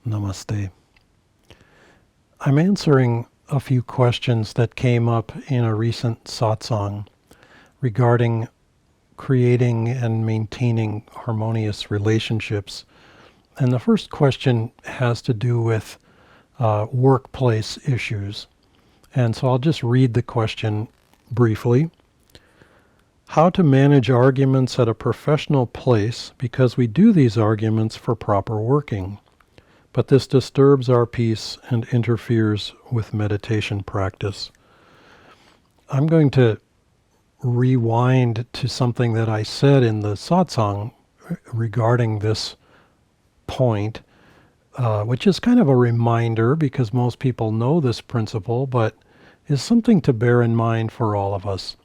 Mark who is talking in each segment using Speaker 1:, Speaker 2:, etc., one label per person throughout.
Speaker 1: Namaste. I'm answering a few questions that came up in a recent satsang regarding creating and maintaining harmonious relationships. And the first question has to do with workplace issues. And so I'll just read the question briefly. How to manage arguments at a professional place, because we do these arguments for proper working. But this disturbs our peace and interferes with meditation practice. I'm going to rewind to something that I said in the satsang regarding this point, which is kind of a reminder because most people know this principle, but is something to bear in mind for all of us.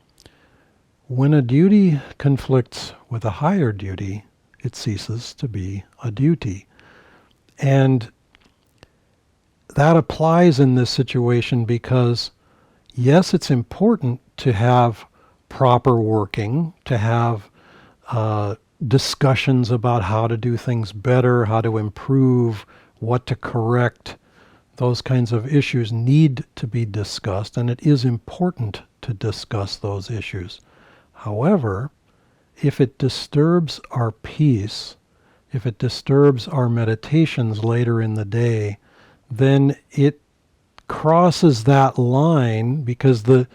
Speaker 1: When a duty conflicts with a higher duty, it ceases to be a duty. And that applies in this situation because, yes, it's important to have proper working, to have discussions about how to do things better, how to improve, what to correct. Those kinds of issues need to be discussed, and it is important to discuss those issues. However, if it disturbs our peace, if it disturbs our meditations later in the day, then it crosses that line, because the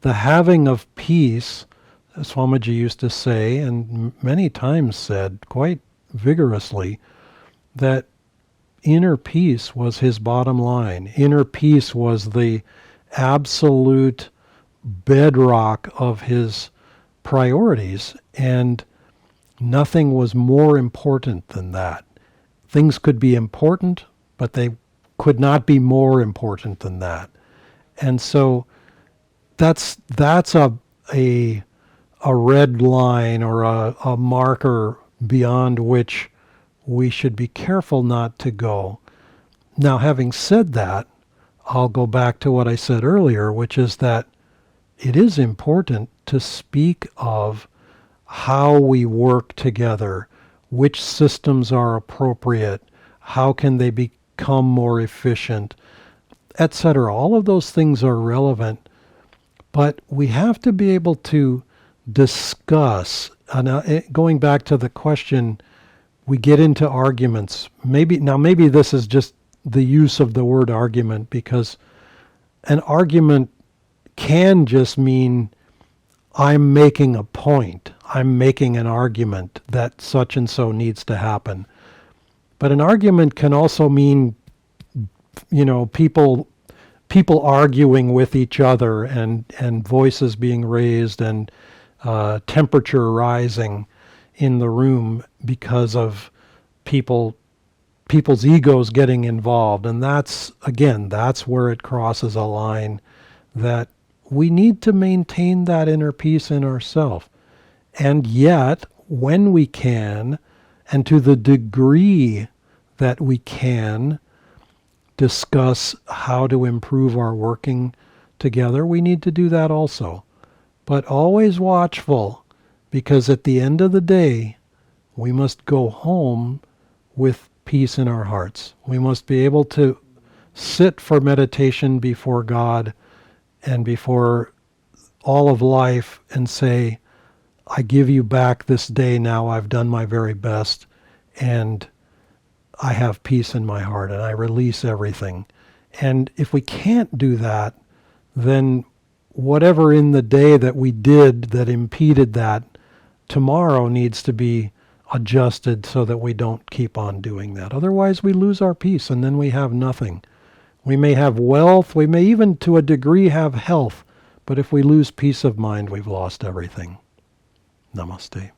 Speaker 1: having of peace, as Swamiji used to say, and many times said quite vigorously, that inner peace was his bottom line. Inner peace was the absolute bedrock of his priorities, and nothing was more important than that. Things could be important, but they could not be more important than that. And so that's a red line, or a marker beyond which we should be careful not to go. Now, having said that, I'll go back to what I said earlier, which is that it is important to speak of how we work together, which systems are appropriate, how can they become more efficient, etc. All of those things are relevant, but we have to be able to discuss. Going back to the question, we get into arguments. Maybe this is just the use of the word argument, because an argument can just mean I'm making a point. I'm making an argument that such and so needs to happen. But an argument can also mean, people arguing with each other, and voices being raised, and temperature rising in the room because of people's egos getting involved. And that's where it crosses a line that we need to maintain that inner peace in ourselves. And yet, when we can, and to the degree that we can, discuss how to improve our working together, we need to do that also. But always watchful, because at the end of the day, we must go home with peace in our hearts. We must be able to sit for meditation before God and before all of life and say, I give you back this day now. I've done my very best, and I have peace in my heart, and I release everything. And if we can't do that, then whatever in the day that we did that impeded that, tomorrow needs to be adjusted so that we don't keep on doing that. Otherwise, we lose our peace, and then we have nothing. We may have wealth, we may even to a degree have health, but if we lose peace of mind, we've lost everything. Namaste.